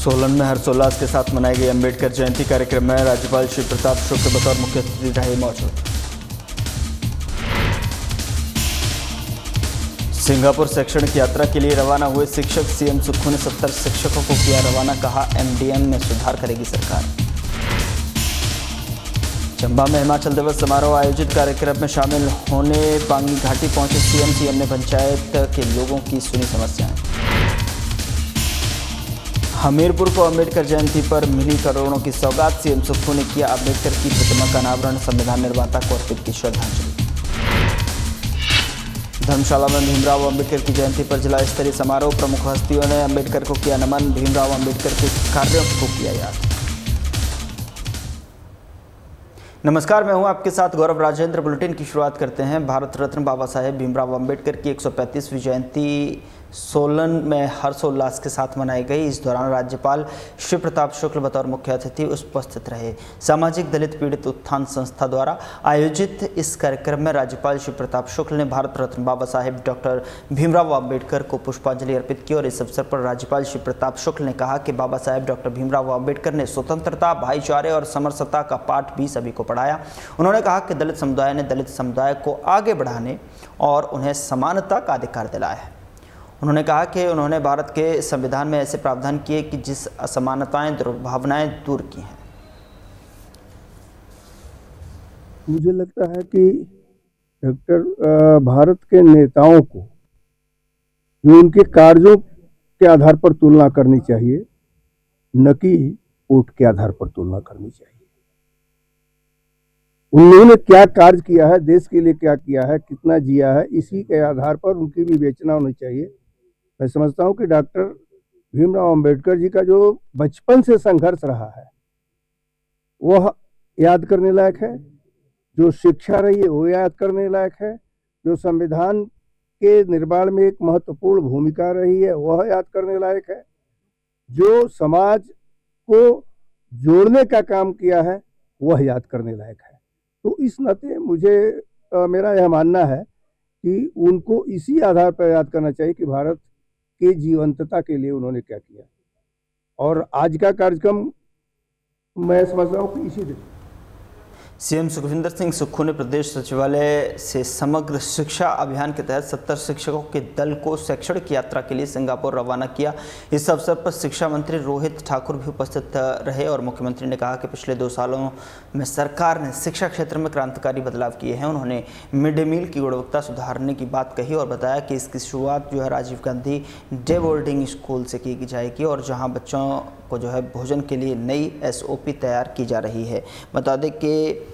सोलन में हर्षोल्लास के साथ मनाई गई अंबेडकर जयंती कार्यक्रम में राज्यपाल श्री प्रताप शुक्ल बतौर मुख्य अतिथि रहे मौजूद। सिंगापुर शैक्षणिक यात्रा के लिए रवाना हुए शिक्षक सीएम सुक्खू ने 70 शिक्षकों को किया रवाना, कहा एमडीएम में सुधार करेगी सरकार। चंबा में हिमाचल दिवस समारोह आयोजित कार्यक्रम में शामिल होने पांगी घाटी पहुंचे सीएम ने पंचायत के लोगों की सुनी समस्याएं। हमीरपुर को अंबेडकर जयंती पर मिली करोड़ों की सौगात, सीएम सुक्खू ने किया अंबेडकर की प्रतिमा का अनावरण, संविधान निर्माता को अर्पित की श्रद्धांजलि। धर्मशाला में भीमराव अंबेडकर की जयंती पर जिला स्तरीय समारोह, प्रमुख हस्तियों ने अंबेडकर को किया नमन, भीमराव अंबेडकर के कार्यों को किया याद। नमस्कार, मैं हूं आपके साथ गौरव राजेंद्र। बुलेटिन की शुरुआत करते हैं। भारत रत्न बाबा साहेब भीमराव अंबेडकर की 135वीं जयंती सोलन में हर्षोल्लास के साथ मनाई गई। इस दौरान राज्यपाल श्री प्रताप शुक्ल बतौर मुख्य अतिथि उपस्थित रहे। सामाजिक दलित पीड़ित उत्थान संस्था द्वारा आयोजित इस कार्यक्रम में राज्यपाल श्री प्रताप शुक्ल ने भारत रत्न बाबा साहेब डॉक्टर भीमराव अंबेडकर को पुष्पांजलि अर्पित की और इस अवसर पर राज्यपाल श्री प्रताप शुक्ल ने कहा कि बाबा साहेब डॉक्टर भीमराव अंबेडकर ने स्वतंत्रता, भाईचारे और समरसता का पाठ भी सभी को पढ़ाया। उन्होंने कहा कि दलित समुदाय ने दलित समुदाय को आगे बढ़ाने और उन्हें समानता का अधिकार दिलाया है। उन्होंने कहा कि उन्होंने भारत के संविधान में ऐसे प्रावधान किए कि जिस असमानताएं, दुर्भावनाएं दूर की हैं। मुझे लगता है कि डॉक्टर भारत के नेताओं को जो उनके कार्यों के आधार पर तुलना करनी चाहिए, न कि वोट के आधार पर तुलना करनी चाहिए। उन्होंने क्या कार्य किया है, देश के लिए क्या किया है, कितना जिया है, इसी के आधार पर उनकी विवेचना होनी चाहिए। मैं समझता हूं कि डॉक्टर भीमराव अंबेडकर जी का जो बचपन से संघर्ष रहा है वह याद करने लायक है। जो शिक्षा रही है वो याद करने लायक है। जो संविधान के निर्माण में एक महत्वपूर्ण भूमिका रही है वह याद करने लायक है। जो समाज को जोड़ने का काम किया है वह याद करने लायक है। तो इस नाते मुझे मेरा यह मानना है कि उनको इसी आधार पर याद करना चाहिए कि भारत के जीवंतता के लिए उन्होंने क्या किया। और आज का कार्यक्रम मैं समझ रहा हूँ कि इसी दिन सीएम सुखविंदर सिंह सुक्खू ने प्रदेश सचिवालय से समग्र शिक्षा अभियान के तहत 70 शिक्षकों के दल को शैक्षणिक यात्रा के लिए सिंगापुर रवाना किया। इस अवसर पर शिक्षा मंत्री रोहित ठाकुर भी उपस्थित रहे और मुख्यमंत्री ने कहा कि पिछले 2 सालों में सरकार ने शिक्षा क्षेत्र में क्रांतिकारी बदलाव किए हैं। उन्होंने मिड डे मील की गुणवत्ता सुधारने की बात कही और बताया कि इसकी शुरुआत जो है Rajiv Gandhi day boarding school से की जाएगी और जहाँ बच्चों को जो है भोजन के लिए नई SOP तैयार की जा रही है। बता दें कि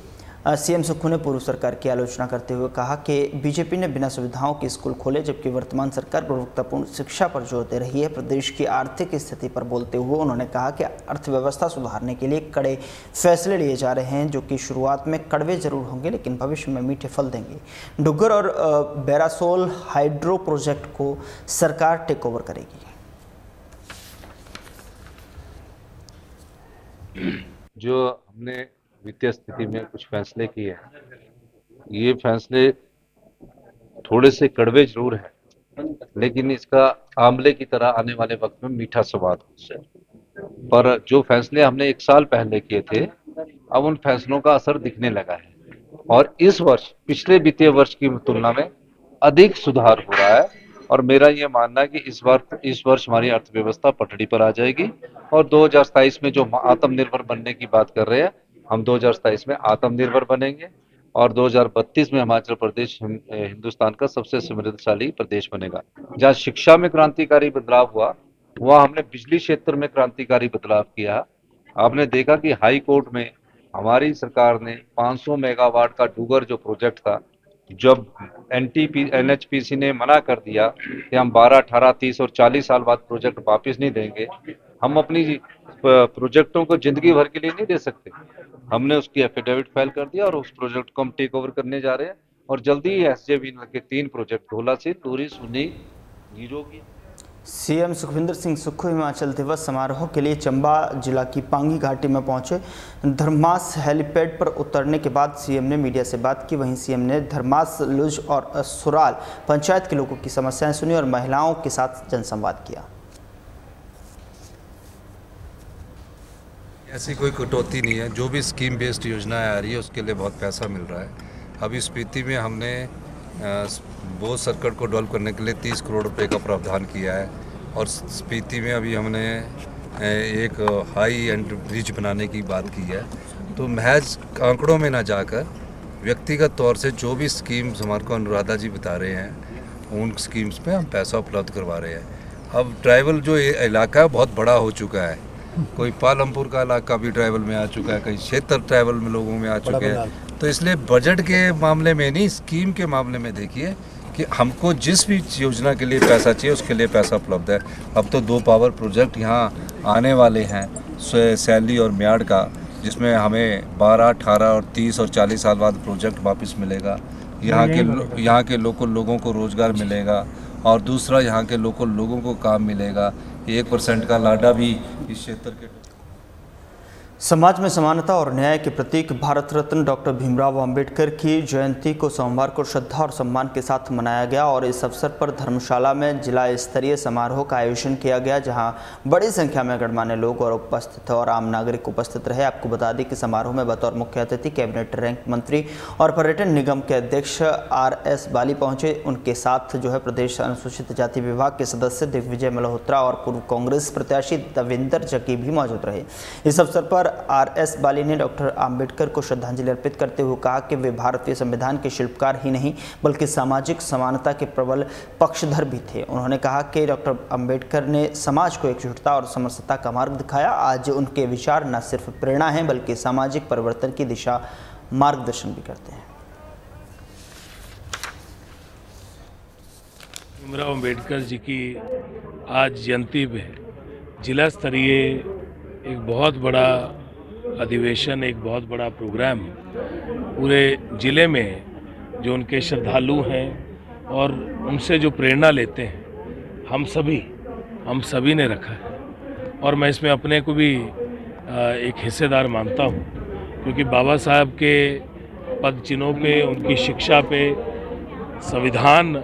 सीएम सुक्खू ने पूर्व सरकार की आलोचना करते हुए कहा कि बीजेपी ने बिना सुविधाओं के स्कूल खोले, जबकि वर्तमान सरकार गुणवत्तापूर्ण शिक्षा पर जोर दे रही है। प्रदेश की आर्थिक स्थिति पर बोलते हुए उन्होंने कहा कि अर्थव्यवस्था सुधारने के लिए कड़े फैसले लिए जा रहे हैं, जो कि शुरुआत में कड़वे जरूर होंगे लेकिन भविष्य में मीठे फल देंगे। डुग्गर और बैरासोल हाइड्रो प्रोजेक्ट को सरकार टेक ओवर करेगी। जो हमने वित्तीय स्थिति में कुछ फैसले किए हैं, ये फैसले थोड़े से कड़वे जरूर हैं, लेकिन इसका आंवले की तरह आने वाले वक्त में मीठा स्वाद है। पर जो फैसले हमने 1 साल पहले किए थे, अब उन फैसलों का असर दिखने लगा है और इस वर्ष पिछले वित्तीय वर्ष की तुलना में अधिक सुधार हो रहा है। और मेरा ये मानना है कि इस वर्ष हमारी अर्थव्यवस्था पटड़ी पर आ जाएगी और 2027 में जो आत्मनिर्भर बनने की बात कर रहे हैं, हम 2027 में आत्मनिर्भर बनेंगे और 2032 में हिमाचल प्रदेश हिंदुस्तान का सबसे समृद्धशाली प्रदेश बनेगा। जहाँ शिक्षा में क्रांतिकारी बदलाव हुआ, वहाँ हमने बिजली क्षेत्र में क्रांतिकारी बदलाव किया। आपने देखा कि हाई कोर्ट में हमारी सरकार ने 500 मेगावाट का डुगर जो प्रोजेक्ट था, जब NHPC ने मना कर दिया कि हम 12, 18, 30 और 40 साल बाद प्रोजेक्ट वापस नहीं देंगे, हम अपनी प्रोजेक्टों को जिंदगी भर के लिए नहीं दे सकते। हमने उसकी एफिडेविट फाइल कर दिया और उस प्रोजेक्ट को हम टेक ओवर करने जा रहे हैं और जल्दी ही SJVN के 3 प्रोजेक्ट धोला से टूरी सुनी नीरोगी। सीएम सुखविंदर सिंह सुक्खू हिमाचल दिवस समारोह के लिए चंबा जिला की पांगी घाटी में पहुंचे। धर्मास हेलीपैड पर उतरने के बाद सीएम ने मीडिया से बात की। वहीं सीएम ने धर्मास, लुज और सुराल पंचायत के लोगों की समस्याएं सुनी और महिलाओं के साथ जनसंवाद किया। ऐसी कोई कटौती नहीं है। जो भी स्कीम बेस्ड योजनाएं आ रही है उसके लिए बहुत पैसा मिल रहा है। अभी स्पीति में हमने बोझ सर्कट को डेवलप करने के लिए 30 करोड़ रुपए का प्रावधान किया है और स्पीति में अभी हमने एक हाई एंड ब्रिज बनाने की बात की है। तो महज आंकड़ों में ना जाकर व्यक्तिगत तौर से जो भी स्कीम्स हमारे को अनुराधा जी बता रहे हैं उन स्कीम्स में हम पैसा उपलब्ध करवा रहे हैं। अब ट्राइबल जो इलाका है बहुत बड़ा हो चुका है। कोई पालमपुर का इलाका भी ट्राइबल में आ चुका है, कई क्षेत्र ट्राइबल में लोगों में आ चुके हैं। तो इसलिए बजट के मामले में नहीं, स्कीम के मामले में देखिए कि हमको जिस भी योजना के लिए पैसा चाहिए उसके लिए पैसा उपलब्ध है। अब तो 2 पावर प्रोजेक्ट यहाँ आने वाले हैं, सैली और म्याड़ का, जिसमें हमें 12, 18 और 30 और 40 साल बाद प्रोजेक्ट वापस मिलेगा। यहाँ के लोकल लोगों को रोज़गार मिलेगा और दूसरा यहाँ के लोकल लोगों को काम मिलेगा। 1% का लाडा भी इस क्षेत्र के समाज में समानता और न्याय के प्रतीक भारत रत्न डॉक्टर भीमराव अंबेडकर की जयंती को सोमवार को श्रद्धा और सम्मान के साथ मनाया गया और इस अवसर पर धर्मशाला में जिला स्तरीय समारोह का आयोजन किया गया, जहां बड़ी संख्या में गणमान्य लोग और उपस्थित और आम नागरिक उपस्थित रहे। आपको बता दें कि समारोह में बतौर मुख्य अतिथि कैबिनेट रैंक मंत्री और पर्यटन निगम के अध्यक्ष RS बाली पहुंचे। उनके साथ प्रदेश अनुसूचित जाति विभाग के सदस्य दिग्विजय मल्होत्रा और पूर्व कांग्रेस प्रत्याशी दविंदर जग्गी भी मौजूद रहे। इस अवसर पर RS बाली ने डॉक्टर अंबेडकर को श्रद्धांजलि अर्पित करते हुए कहा कि वे भारतीय संविधान के शिल्पकार ही नहीं बल्कि सामाजिक समानता के प्रबल पक्षधर भी थे। उन्होंने कहा कि डॉक्टर अंबेडकर ने समाज को एकजुटता और समरसता का मार्ग दिखाया। आज उनके विचार न सिर्फ प्रेरणा हैं बल्कि सामाजिक परिवर्तन की दिशा मार्गदर्शन भी करते हैं। भीमराव अंबेडकर जी की आज जयंती में जिला स्तरीय एक बहुत बड़ा अधिवेशन, एक बहुत बड़ा प्रोग्राम पूरे ज़िले में जो उनके श्रद्धालु हैं और उनसे जो प्रेरणा लेते हैं हम सभी ने रखा है और मैं इसमें अपने को भी एक हिस्सेदार मानता हूँ, क्योंकि बाबा साहब के पद चिन्हों पे, उनकी शिक्षा पे, संविधान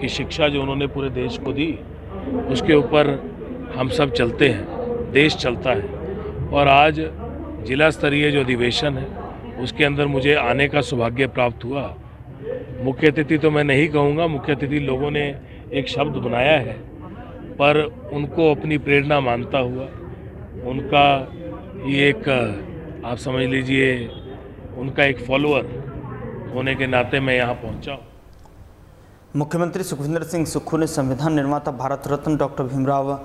की शिक्षा जो उन्होंने पूरे देश को दी उसके ऊपर हम सब चलते हैं, देश चलता है। और आज जिला स्तरीय जो अधिवेशन है उसके अंदर मुझे आने का सौभाग्य प्राप्त हुआ। मुख्य अतिथि तो मैं नहीं कहूँगा, मुख्य अतिथि लोगों ने एक शब्द बनाया है, पर उनको अपनी प्रेरणा मानता हुआ, उनका ये एक आप समझ लीजिए उनका एक फॉलोअर होने के नाते मैं यहाँ पहुँचा हूँ। मुख्यमंत्री सुखविंदर सिंह सुक्खू ने संविधान निर्माता भारत रत्न डॉक्टर भीमराव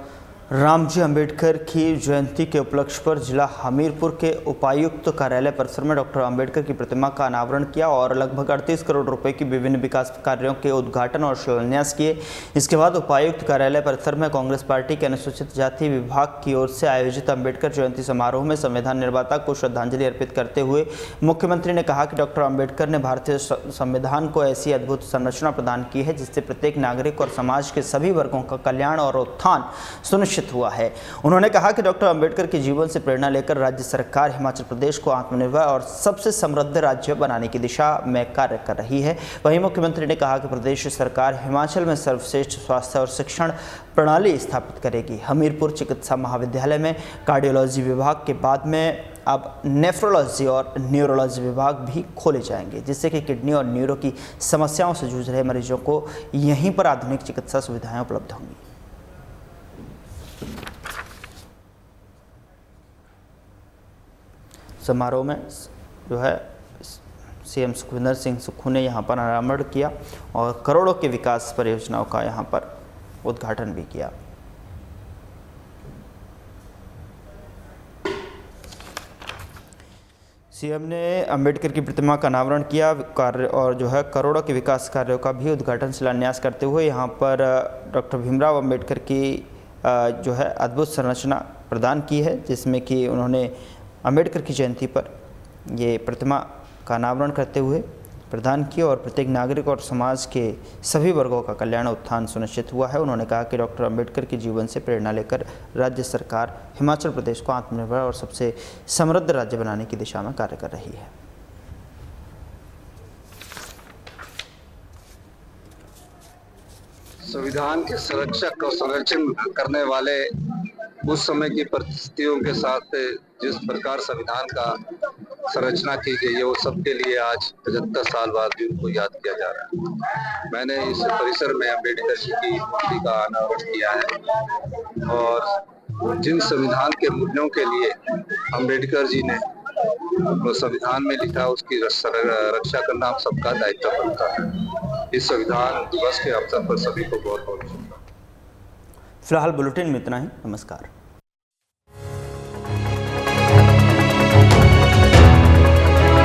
रामजी अंबेडकर की जयंती के उपलक्ष्य पर जिला हमीरपुर के उपायुक्त कार्यालय परिसर में डॉक्टर अंबेडकर की प्रतिमा का अनावरण किया और लगभग 38 करोड़ रुपए की विभिन्न विकास कार्यों के उद्घाटन और शिलान्यास किए। इसके बाद उपायुक्त कार्यालय परिसर में कांग्रेस पार्टी के अनुसूचित जाति विभाग की ओर से आयोजित अंबेडकर जयंती समारोह में संविधान निर्माता को श्रद्धांजलि अर्पित करते हुए मुख्यमंत्री ने कहा कि डॉक्टर अंबेडकर ने भारतीय संविधान को ऐसी अद्भुत संरचना प्रदान की है जिससे प्रत्येक नागरिक और समाज के सभी वर्गों का कल्याण और उत्थान सुनिश्चित हुआ है। उन्होंने कहा कि डॉक्टर अंबेडकर के जीवन से प्रेरणा लेकर राज्य सरकार हिमाचल प्रदेश को आत्मनिर्भर और सबसे समृद्ध राज्य बनाने की दिशा में कार्य कर रही है। वहीं मुख्यमंत्री ने कहा कि प्रदेश सरकार हिमाचल में सर्वश्रेष्ठ स्वास्थ्य और शिक्षण प्रणाली स्थापित करेगी। हमीरपुर चिकित्सा महाविद्यालय में कार्डियोलॉजी विभाग के बाद में अब नेफ्रोलॉजी और न्यूरोलॉजी विभाग भी खोले जाएंगे, जिससे कि किडनी और न्यूरो की समस्याओं से जूझ रहे मरीजों को यहीं पर आधुनिक चिकित्सा सुविधाएं उपलब्ध होंगी। समारोह में CM सुखविंदर सिंह सुक्खू ने यहाँ पर अनावरण किया और करोड़ों के विकास परियोजनाओं का यहाँ पर उद्घाटन भी किया। CM ने अंबेडकर की प्रतिमा का अनावरण किया कार्य और करोड़ों के विकास कार्यों का भी उद्घाटन शिलान्यास करते हुए यहाँ पर डॉक्टर भीमराव अंबेडकर की अद्भुत संरचना प्रदान की है, जिसमें कि उन्होंने अंबेडकर की जयंती पर ये प्रतिमा का अनावरण करते हुए प्रदान की और प्रत्येक नागरिक और समाज के सभी वर्गों का कल्याण उत्थान सुनिश्चित हुआ है। उन्होंने कहा कि डॉक्टर अंबेडकर के जीवन से प्रेरणा लेकर राज्य सरकार हिमाचल प्रदेश को आत्मनिर्भर और सबसे समृद्ध राज्य बनाने की दिशा में कार्य कर रही है। संविधान के संरक्षक और संरक्षण करने वाले उस समय की परिस्थितियों के साथ जिस प्रकार संविधान का संरचना की गई है वो सबके लिए आज 75 साल बाद भी उनको याद किया जा रहा है। मैंने इस परिसर में अम्बेडकर जी की मूर्ति का अनावरण किया है और जिन संविधान के मूल्यों के लिए अम्बेडकर जी ने वो संविधान में लिखा उसकी रक्षा करना हम सबका दायित्व बनता है। इस संविधान दिवस के अवसर पर सभी को बहुत बहुत शुभकामनाएं। फिलहाल बुलेटिन में इतना ही। नमस्कार।